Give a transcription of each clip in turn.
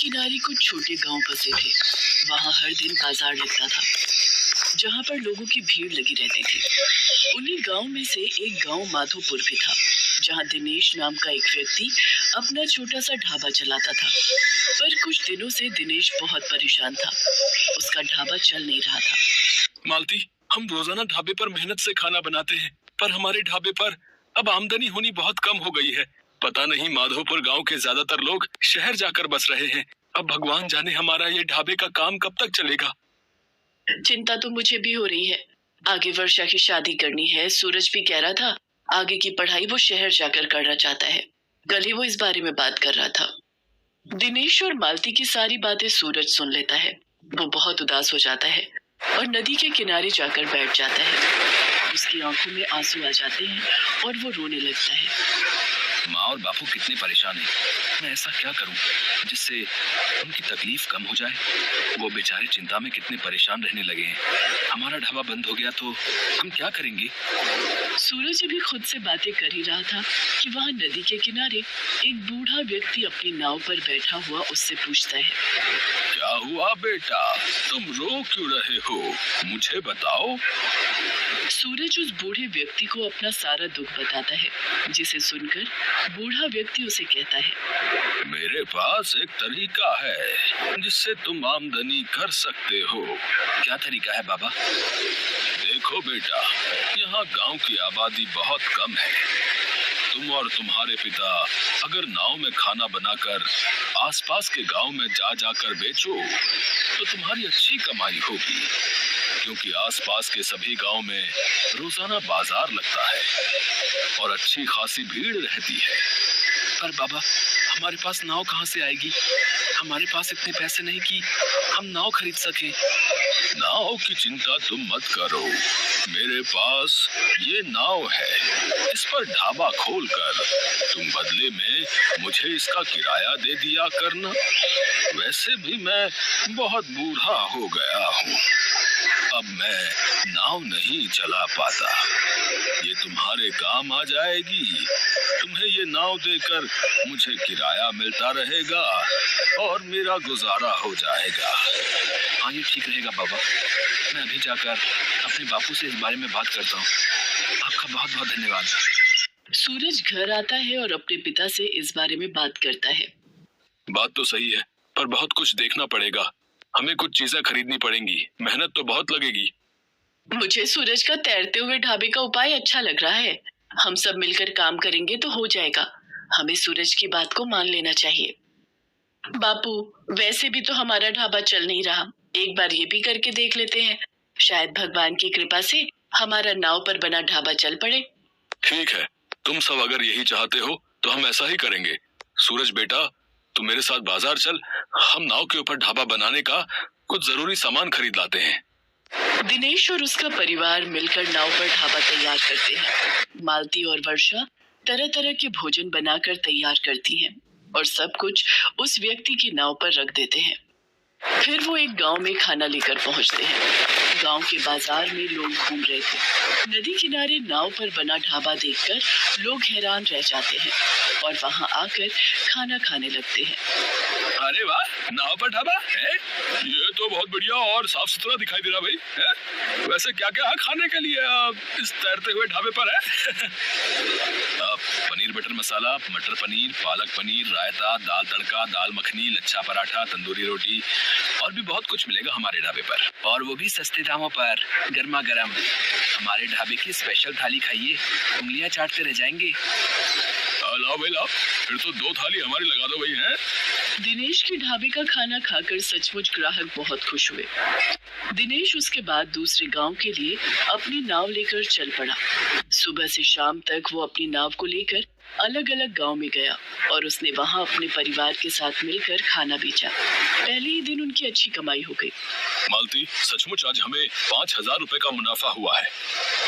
किनारे कुछ छोटे गांव बसे थे। वहां हर दिन बाजार लगता था, जहां पर लोगों की भीड़ लगी रहती थी। उन्हीं गांव में से एक गांव माधोपुर भी था, जहां दिनेश नाम का एक व्यक्ति अपना छोटा सा ढाबा चलाता था। पर कुछ दिनों से दिनेश बहुत परेशान था। उसका ढाबा चल नहीं रहा था। मालती, हम रोजाना ढाबे पर मेहनत से खाना बनाते हैं, पर हमारे ढाबे पर अब आमदनी होनी बहुत कम हो गई है। पता नहीं माधोपुर गांव के ज्यादातर लोग शहर जाकर बस रहे हैं। अब भगवान जाने हमारा ये ढाबे का काम कब तक चलेगा। चिंता तो मुझे भी हो रही है। आगे वर्षा की शादी करनी है। सूरज भी कह रहा था आगे की पढ़ाई वो शहर जाकर करना चाहता है। कल ही वो इस बारे में बात कर रहा था। दिनेश और मालती की सारी बातें सूरज सुन लेता है। वो बहुत उदास हो जाता है और नदी के किनारे जाकर बैठ जाता है। उसकी आंखों में आंसू आ जाते हैं और वो रोने लगता है। माँ और बापू कितने परेशान हैं। मैं ऐसा क्या करूं जिससे उनकी तकलीफ कम हो जाए। वो बेचारे चिंता में कितने परेशान रहने लगे हैं। हमारा ढाबा बंद हो गया तो हम क्या करेंगे। सूरज अभी खुद से बातें कर ही रहा था कि वहां नदी के किनारे एक बूढ़ा व्यक्ति अपनी नाव पर बैठा हुआ उससे पूछता है, क्या हुआ बेटा, तुम रो क्यों रहे हो, मुझे बताओ। सूरज उस बूढ़े व्यक्ति को अपना सारा दुख बताता है, जिसे सुनकर बूढ़ा व्यक्ति उसे कहता है, मेरे पास एक तरीका है जिससे तुम आमदनी कर सकते हो। क्या तरीका है बाबा। देखो बेटा, यहाँ गांव की आबादी बहुत कम है। तुम और तुम्हारे पिता अगर नाव में खाना बनाकर आसपास के गांव में जा जाकर बेचो तो तुम्हारी अच्छी कमाई होगी, क्योंकि आसपास के सभी गांव में रोजाना बाजार लगता है और अच्छी खासी भीड़ रहती है। पर बाबा, हमारे पास नाव कहाँ से आएगी। हमारे पास इतने पैसे नहीं कि हम नाव खरीद सकें। नाव की चिंता तुम मत करो, मेरे पास ये नाव है। इस पर ढाबा खोलकर तुम बदले में मुझे इसका किराया दे दिया करना। वैसे भी मैं बहुत बूढ़ा हो गया हूँ, अब मैं नाव नहीं चला पाता। ये तुम्हारे काम आ जाएगी। तुम्हें ये नाव देकर मुझे किराया मिलता रहेगा और मेरा गुजारा हो जाएगा। हाँ, ये ठीक रहेगा बाबा। मैं अभी जाकर अपने बापू से इस बारे में बात करता हूँ। आपका बहुत बहुत धन्यवाद। सूरज घर आता है और अपने पिता से इस बारे में बात करता है। बात तो सही है, पर बहुत कुछ देखना पड़ेगा। हमें कुछ चीजें खरीदनी पड़ेंगी, मेहनत तो बहुत लगेगी। मुझे सूरज का तैरते हुए ढाबे का उपाय अच्छा लग रहा है। हम सब मिलकर काम करेंगे तो हो जाएगा। हमें सूरज की बात को मान लेना चाहिए। बापू, वैसे भी तो हमारा ढाबा चल नहीं रहा। एक बार ये भी करके देख लेते हैं। शायद भगवान की कृपा से हमारा नाव पर बना ढाबा चल पड़े। ठीक है, तुम सब अगर यही चाहते हो तो हम ऐसा ही करेंगे। सूरज बेटा, तू मेरे साथ बाजार चल। हम नाव के ऊपर ढाबा बनाने का कुछ जरूरी सामान खरीद लाते हैं। दिनेश और उसका परिवार मिलकर नाव पर ढाबा तैयार करते हैं। मालती और वर्षा तरह तरह के भोजन बनाकर तैयार करती हैं और सब कुछ उस व्यक्ति की नाव पर रख देते हैं। फिर वो एक गांव में खाना लेकर पहुंचते हैं। गांव के बाजार में लोग घूम रहे थे। नदी किनारे नाव पर बना ढाबा देखकर लोग हैरान रह जाते हैं और वहां आकर खाना खाने लगते हैं। अरे वाह, नाव पर ढाबा है। ये तो बहुत बढ़िया और साफ सुथरा दिखाई दे रहा भाई है। वैसे क्या क्या खाने के लिए इस तैरते हुए ढाबे पर है। पनीर बटर मसाला, मटर पनीर, पालक पनीर, रायता, दाल तड़का, दाल मखनी, लच्छा पराठा, तंदूरी रोटी और भी बहुत कुछ मिलेगा हमारे ढाबे पर, और वो भी सस्ते दामों पर, गर्मा गर्म। हमारे ढाबे की स्पेशल थाली खाइए, उंगलियां चाटते रह जाएंगे। लाओ भाई लाओ, फिर तो 2 थाली हमारी लगा दो भाई है। दिनेश के ढाबे का खाना खाकर सचमुच ग्राहक बहुत खुश हुए। दिनेश उसके बाद दूसरे गांव के लिए अपनी नाव लेकर चल पड़ा। सुबह से शाम तक वो अपनी नाव को लेकर अलग अलग गांव में गया और उसने वहां अपने परिवार के साथ मिलकर खाना बेचा। पहले ही दिन उनकी अच्छी कमाई हो गई। मालती, सचमुच आज हमें 5,000 रुपए का मुनाफा हुआ है।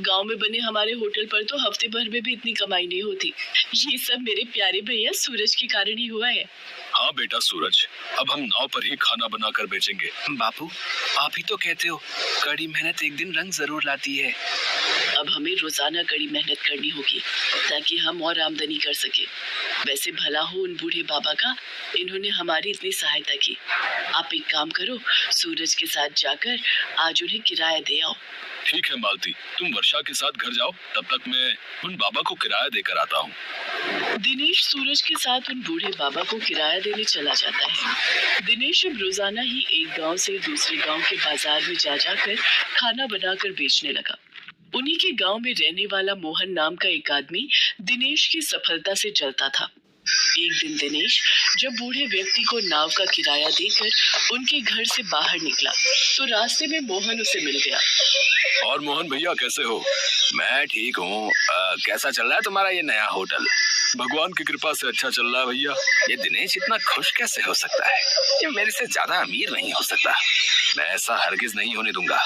गांव में बने हमारे होटल पर तो हफ्ते भर में भी इतनी कमाई नहीं होती। ये सब मेरे प्यारे भैया सूरज के कारण ही हुआ है। हाँ बेटा सूरज, अब हम नाव पर ही खाना बनाकर बेचेंगे। बापू, आप ही तो कहते हो कड़ी मेहनत एक दिन रंग जरूर लाती है। अब हमें रोजाना कड़ी मेहनत करनी होगी ताकि हम और आमदनी कर सके। वैसे भला हो उन बूढ़े बाबा का, इन्होंने हमारी इतनी सहायता की। आप एक काम करो, सूरज के साथ जाकर आज उन्हें किराया दे आओ। ठीक है मालती, तुम वर्षा के साथ घर जाओ, तब तक मैं उन बाबा को किराया देकर आता हूँ। दिनेश सूरज के साथ उन बूढ़े बाबा को किराया देने चला जाता है। दिनेश अब रोजाना ही एक गांव से दूसरे गांव के बाजार में जा जाकर खाना बनाकर बेचने लगा। उन्हीं के गांव में रहने वाला मोहन नाम का एक आदमी दिनेश की सफलता से जलता था। एक दिन दिनेश जब बूढ़े व्यक्ति को नाव का किराया देकर उनके घर से बाहर निकला तो रास्ते में मोहन उसे मिल गया। और मोहन भैया कैसे हो? मैं ठीक हूँ। कैसा चल रहा है तुम्हारा ये नया होटल? भगवान की कृपा से अच्छा चल रहा है भैया। ये दिनेश इतना खुश कैसे हो सकता है? ये मेरे से ज्यादा अमीर नहीं हो सकता। मैं ऐसा हरगिज नहीं होने दूंगा।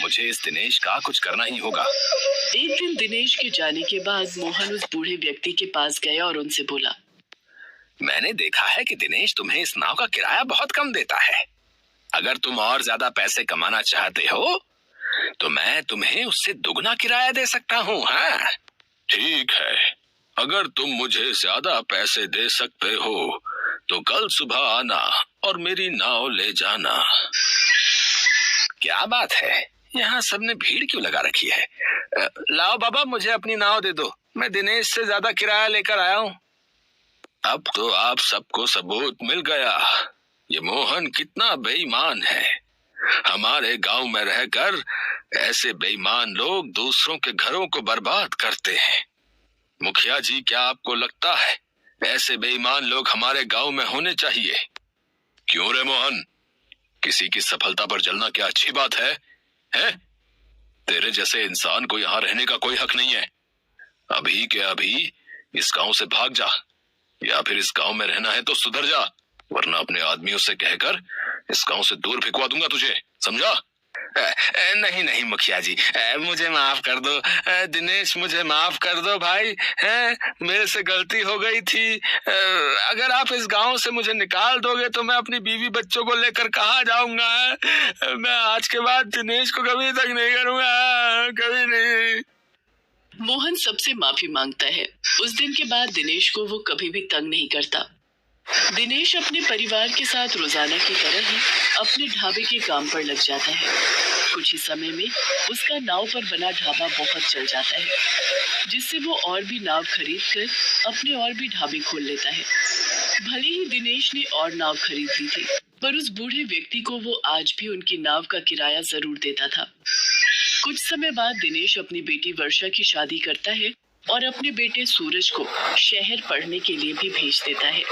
मुझे इस दिनेश का कुछ करना ही होगा। एक दिन दिनेश के जाने के बाद मोहन उस बूढ़े व्यक्ति के पास गया और उनसे बोला, मैंने देखा है कि दिनेश तुम्हें इस नाव का किराया बहुत कम देता है। अगर तुम और ज्यादा पैसे कमाना चाहते हो तो मैं तुम्हें उससे दुगना किराया दे सकता हूँ। हाँ ठीक है, अगर तुम मुझे ज्यादा पैसे दे सकते हो तो कल सुबह आना और मेरी नाव ले जाना। क्या बात है, यहाँ सबने भीड़ क्यों लगा रखी है? लाओ बाबा, मुझे अपनी नाव दे दो। मैं दिनेश से ज्यादा किराया लेकर आया हूँ। अब तो आप सबको सबूत मिल गया ये मोहन कितना बेईमान है। हमारे गांव में रहकर ऐसे बेईमान लोग दूसरों के घरों को बर्बाद करते हैं। मुखिया जी, क्या आपको लगता है ऐसे बेईमान लोग हमारे गांव में होने चाहिए? क्यों रे मोहन, किसी की सफलता पर जलना क्या अच्छी बात है? हैं? तेरे जैसे इंसान को यहाँ रहने का कोई हक नहीं है। अभी के अभी इस गांव से भाग जा, या फिर इस गांव में रहना है तो सुधर जा, वरना अपने आदमियों से कहकर इस गांव से दूर भिजवा दूंगा तुझे, समझा? नहीं नहीं मुखिया जी, मुझे माफ कर दो। दिनेश, मुझे माफ कर दो भाई, मेरे से गलती हो गई थी। अगर आप इस गांव से मुझे निकाल दोगे तो मैं अपनी बीवी बच्चों को लेकर कहाँ जाऊंगा? मैं आज के बाद दिनेश को कभी तक नहीं करूंगा, कभी नहीं। मोहन सबसे माफी मांगता है। उस दिन के बाद दिनेश को वो कभी भी तंग नहीं करता। दिनेश अपने परिवार के साथ रोजाना की तरह ही अपने ढाबे के काम पर लग जाता है। कुछ ही समय में उसका नाव पर बना ढाबा बहुत चल जाता है, जिससे वो और भी नाव खरीद कर अपने और भी ढाबे खोल लेता है। भले ही दिनेश ने और नाव खरीद ली थी, पर उस बूढ़े व्यक्ति को वो आज भी उनकी नाव का किराया जरूर देता था। कुछ समय बाद दिनेश अपनी बेटी वर्षा की शादी करता है और अपने बेटे सूरज को शहर पढ़ने के लिए भी भेज देता है।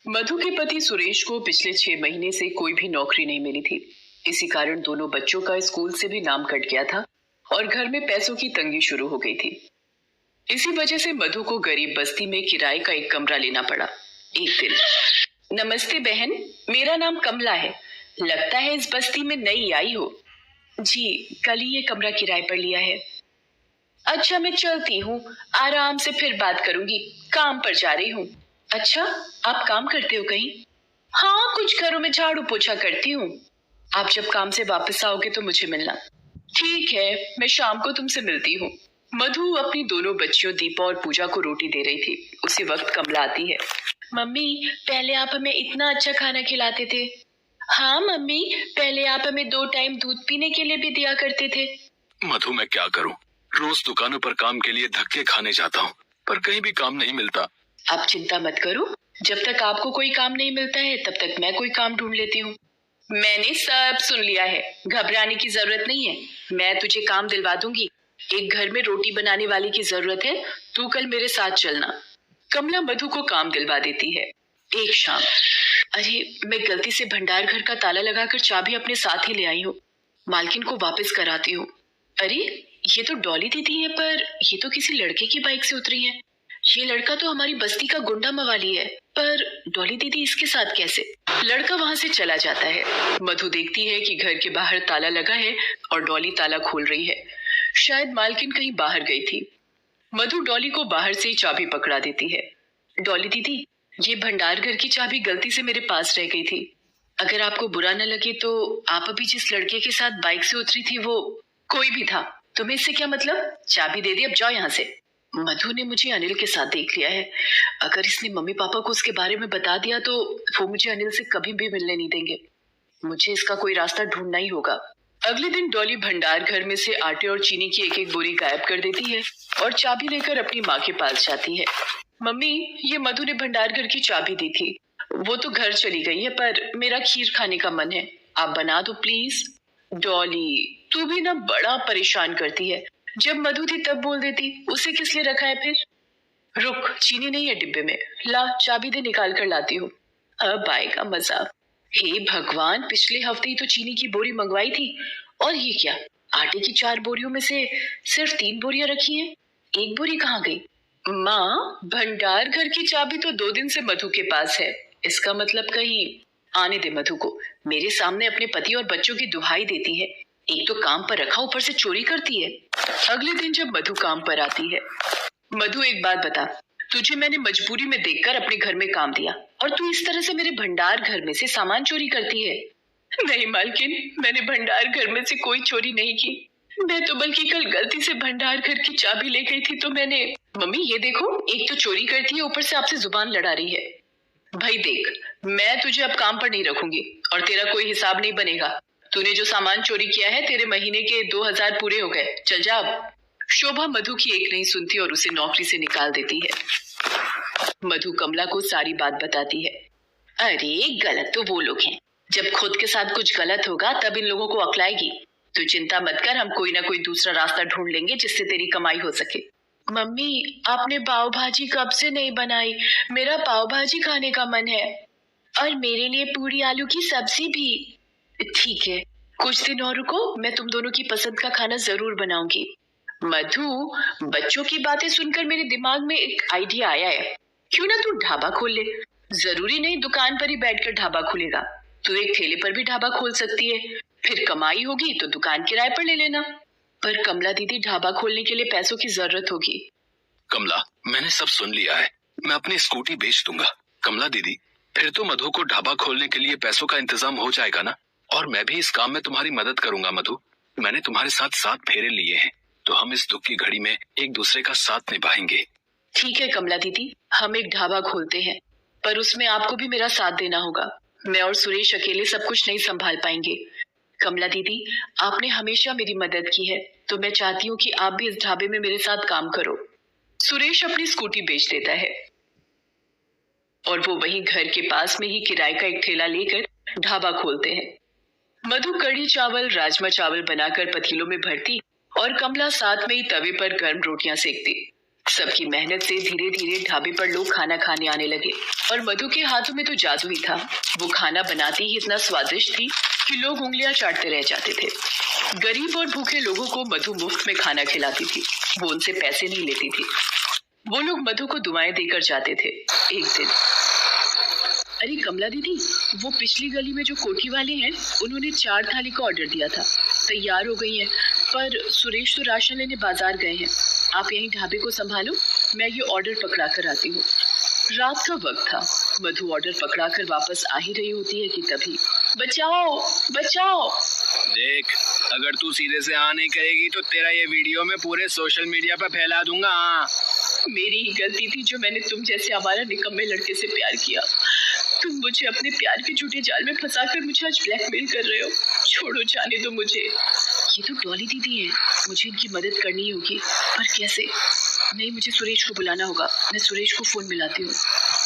मधु के पति सुरेश को पिछले 6 महीने से कोई भी नौकरी नहीं मिली थी। इसी कारण दोनों बच्चों का स्कूल से भी नाम कट गया था और घर में पैसों की तंगी शुरू हो गई थी। इसी वजह से मधु को गरीब बस्ती में किराए का एक कमरा लेना पड़ा। एक दिन, नमस्ते बहन, मेरा नाम कमला है। लगता है इस बस्ती में नई आई हो। जी, कल ही ये कमरा किराए पर लिया है। अच्छा, मैं चलती हूँ, आराम से फिर बात करूंगी, काम पर जा रही हूँ। अच्छा, आप काम करते हो कहीं? हाँ, कुछ घरों में झाड़ू पोछा करती हूँ। आप जब काम से वापस आओगे तो मुझे मिलना। ठीक है, मैं शाम को तुमसे मिलती हूँ। मधु अपनी दोनों बच्चियों दीपा और पूजा को रोटी दे रही थी। उसी वक्त कमला आती है। मम्मी, पहले आप हमें इतना अच्छा खाना खिलाते थे। हाँ मम्मी, पहले आप हमें 2 टाइम दूध पीने के लिए भी दिया करते थे। मधु, मैं क्या करूं? रोज दुकानों पर काम के लिए धक्के खाने जाता हूं, पर कहीं भी काम नहीं मिलता। आप चिंता मत करो, जब तक आपको कोई काम नहीं मिलता है तब तक मैं कोई काम ढूंढ लेती हूँ। मैंने सब सुन लिया है, घबराने की जरूरत नहीं है। मैं तुझे काम दिलवा दूंगी। एक घर में रोटी बनाने वाली की जरूरत है, तू कल मेरे साथ चलना। कमला मधु को काम दिलवा देती है। एक शाम, अरे मैं गलती से भंडार घर का ताला लगाकर चाबी अपने साथ ही ले आई हूँ। मालकिन को वापस कराती हूँ। अरे ये तो डॉली दीदी है, पर ये तो किसी लड़के की बाइक से उतरी है। ये लड़का तो हमारी बस्ती का गुंडा मवाली है, पर डॉली दीदी इसके साथ कैसे? लड़का वहां से चला जाता है। मधु देखती है कि घर के बाहर ताला लगा है और डॉली ताला खोल रही है। शायद मालकिन कहीं बाहर गई थी। मधु डॉली को बाहर से चाबी पकड़ा देती है। डॉली दीदी, ये भंडार घर की चाबी गलती से मेरे पास रह गई थी। अगर आपको बुरा न लगे तो आप अभी जिस लड़के के साथ बाइक से उतरी थी वो कोई भी था, तुम्हें इससे क्या मतलब? चाबी दे दी, अब जाओ यहाँ से। मधु ने मुझे अनिल के साथ देख लिया है। अगर इसने मम्मी पापा को उसके बारे में बता दिया तो वो मुझे अनिल से कभी भी मिलने नहीं देंगे। मुझे इसका कोई रास्ता ढूंढना ही होगा। अगले दिन डॉली भंडार घर में से आटे और चीनी की एक एक बोरी गायब कर देती है और चाबी लेकर अपनी माँ के पास जाती है। मम्मी, ये मधु ने भंडार घर की चाबी दी थी। वो तो घर चली गई है, पर मेरा खीर खाने का मन है, आप बना दो प्लीज। डॉली, तू भी ना बड़ा परेशान करती है। जब मधु थी तब बोल देती, उसे किस लिए रखा है फिर? रुक, चीनी नहीं है डिब्बे में, ला चाबी दे, निकाल कर लाती हूँ। अब आएगा मजा। हे भगवान, पिछले हफ्ते ही तो चीनी की बोरी मंगवाई थी और ये क्या, आटे की 4 बोरियों में से सिर्फ 3 बोरियां रखी हैं। एक बोरी कहाँ गई? माँ, भंडार घर की चाबी तो 2 दिन से मधु के पास है। इसका मतलब कहीं आने दे मधु को। मेरे सामने अपने पति और बच्चों की दुहाई देती है। एक तो काम पर रखा, ऊपर से चोरी करती है। अगले दिन जब मधु काम पर आती है, मधु एक बात बता, तुझे मैंने मजबूरी में देखकर अपने घर में काम दिया और तू इस तरह से मेरे भंडार घर में से सामान चोरी करती है। नहीं मालकिन, मैंने भंडार घर में से कोई चोरी नहीं की। मैं तो बल्कि कल गलती से भंडार घर की चाबी ले गई थी तो मैंने। मम्मी ये देखो, एक तो चोरी करती है, ऊपर से आपसे जुबान लड़ा रही है। भाई देख, मैं तुझे अब काम पर नहीं रखूंगी और तेरा कोई हिसाब नहीं बनेगा। तूने जो सामान चोरी किया है, तेरे महीने के 2000 पूरे हो गए, चल जा अब। शोभा मधु की एक नहीं सुनती और उसे नौकरी से निकाल देती है। मधु कमला को सारी बात बताती है। अरे गलत तो वो लोग हैं, जब खुद के साथ कुछ गलत होगा तब इन लोगों को अक्ल आएगी। तू चिंता मत कर, हम कोई ना कोई दूसरा रास्ता ढूंढ लेंगे जिससे तेरी कमाई हो सके। मम्मी, आपने पाव भाजी कब से नहीं बनाई? मेरा पाव भाजी खाने का मन है और मेरे लिए पूरी आलू की सब्जी भी। ठीक है, कुछ दिन और रुको, मैं तुम दोनों की पसंद का खाना जरूर बनाऊंगी। मधु, बच्चों की बातें सुनकर मेरे दिमाग में एक आइडिया आया है। क्यों ना तू ढाबा खोल ले? जरूरी नहीं दुकान पर ही बैठकर ढाबा खुलेगा, तू एक ठेले पर भी ढाबा खोल सकती है। फिर कमाई होगी तो दुकान किराए पर ले लेना। पर कमला दीदी, ढाबा खोलने के लिए पैसों की जरूरत होगी। कमला, मैंने सब सुन लिया है, मैं अपनी स्कूटी बेच दूंगा। कमला दीदी, फिर तो मधु को ढाबा खोलने के लिए पैसों का इंतजाम हो जाएगा ना, और मैं भी इस काम में तुम्हारी मदद करूंगा। मधु, मैंने तुम्हारे साथ 7 फेरे लिए हैं, तो हम इस दुख की घड़ी में एक दूसरे का साथ निभाएंगे। ठीक है कमला दीदी, हम एक ढाबा खोलते हैं, पर उसमें आपको भी मेरा साथ देना होगा। मैं और सुरेश अकेले सब कुछ नहीं संभाल पाएंगे। कमला दीदी, आपने हमेशा मेरी मदद की है, तो मैं चाहती हूँ कि आप भी इस ढाबे में मेरे साथ काम करो। सुरेश अपनी स्कूटी बेच देता है और वो वहीं घर के पास में ही किराए का एक ठेला लेकर ढाबा खोलते हैं। मधु कढ़ी चावल, राजमा चावल बनाकर पतीलों में भरती और कमला साथ में ही तवे पर गर्म रोटियां सेकती। सबकी मेहनत से धीरे धीरे ढाबे पर लोग खाना खाने आने लगे और मधु के हाथों में तो जादू ही था। वो खाना बनाती ही इतना स्वादिष्ट थी कि लोग उंगलियां चाटते रह जाते थे। गरीब और भूखे लोगों को मधु मुफ्त में खाना खिलाती थी, वो उनसे पैसे नहीं लेती थी। वो लोग मधु को दुआएं देकर जाते थे। एक दिन, अरे कमला दीदी, वो पिछली गली में जो कोठी वाले हैं, उन्होंने 4 थाली का ऑर्डर दिया था, तैयार हो गई हैं, पर सुरेश तो राशन लेने बाजार गए हैं। आप यहीं ढाबे को संभालो, मैं ये ऑर्डर पकड़ा कर आती हूँ। रात का वक्त था, मधु ऑर्डर पकड़ा कर वापस आ ही रही होती है कि तभी, बचाओ बचाओ। देख, अगर तू सीधे से आ नहीं करेगी तो तेरा ये वीडियो मैं पूरे सोशल मीडिया पर फैला दूंगा। मेरी ही गलती थी जो मैंने तुम जैसे आवारा निकम्मे लड़के से प्यार किया। तुम मुझे अपने प्यार के झूठे जाल में फंसाकर मुझे आज ब्लैकमेल कर रहे हो। छोड़ो, जाने दो मुझे। ये तो डॉली दीदी है, मुझे इनकी मदद करनी होगी, पर कैसे? नहीं, मुझे सुरेश को बुलाना होगा। मैं सुरेश को फोन मिलाती हूँ।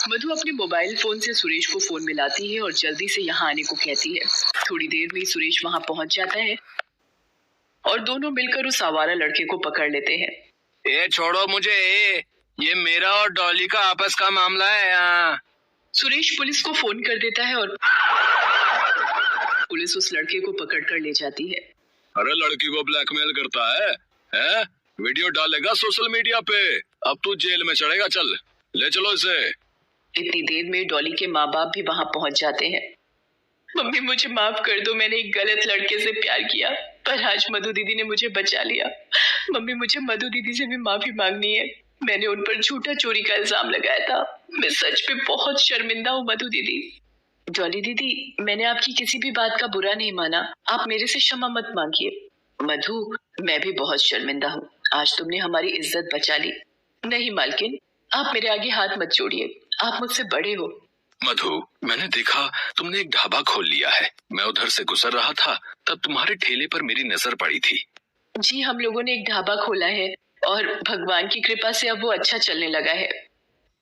मधु अपने मोबाइल फोन से सुरेश को फोन मिलाती है और जल्दी से यहाँ आने को कहती है। थोड़ी देर में सुरेश वहाँ पहुँच जाता है और दोनों मिलकर उस आवारा लड़के को पकड़ लेते हैं। ए छोड़ो मुझे, ये मेरा और डॉली का आपस का मामला है यहाँ। सुरेश पुलिस को फोन कर देता है और पुलिस उस लड़के को पकड़कर ले जाती है। अरे लड़की को ब्लैकमेल करता है? वीडियो डालेगा सोशल मीडिया पे, अब तू जेल में चढ़ेगा। चल ले चलो इसे। इतनी देर में डॉली के माँ बाप भी वहाँ पहुँच जाते हैं। मम्मी, मुझे माफ कर दो, मैंने एक गलत लड़के से प्यार किया, पर आज मधु दीदी ने मुझे बचा लिया। मम्मी, मुझे मधु दीदी से भी माफी मांगनी है। मैंने उन पर झूठा चोरी का इल्जाम लगाया था। मैं सच में बहुत शर्मिंदा हूँ मधु दीदी। डॉली दीदी, मैंने आपकी किसी भी बात का बुरा नहीं माना, आप मेरे से क्षमा मत मांगिए। मधु, मैं भी बहुत शर्मिंदा हूँ, आज तुमने हमारी इज्जत बचा ली। नहीं मालकिन, आप मेरे आगे हाथ मत जोड़िए, आप मुझसे बड़े हो। मधु, मैंने देखा तुमने एक ढाबा खोल लिया है। मैं उधर से गुजर रहा था, तब तुम्हारे ठेले पर मेरी नजर पड़ी थी। जी, हम लोगों ने एक ढाबा खोला है और भगवान की कृपा से अब वो अच्छा चलने लगा है।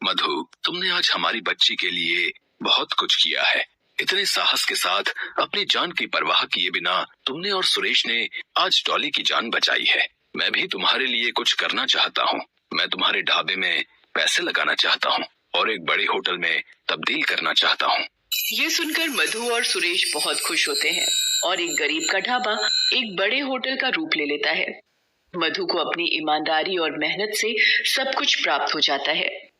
मधु, तुमने आज हमारी बच्ची के लिए बहुत कुछ किया है। इतने साहस के साथ अपनी जान की परवाह किए बिना तुमने और सुरेश ने आज डॉली की जान बचाई है। मैं भी तुम्हारे लिए कुछ करना चाहता हूँ। मैं तुम्हारे ढाबे में पैसे लगाना चाहता हूँ और एक बड़े होटल में तब्दील करना चाहता हूँ। ये सुनकर मधु और सुरेश बहुत खुश होते हैं और एक गरीब का ढाबा एक बड़े होटल का रूप ले लेता है। मधु को अपनी ईमानदारी और मेहनत से सब कुछ प्राप्त हो जाता है।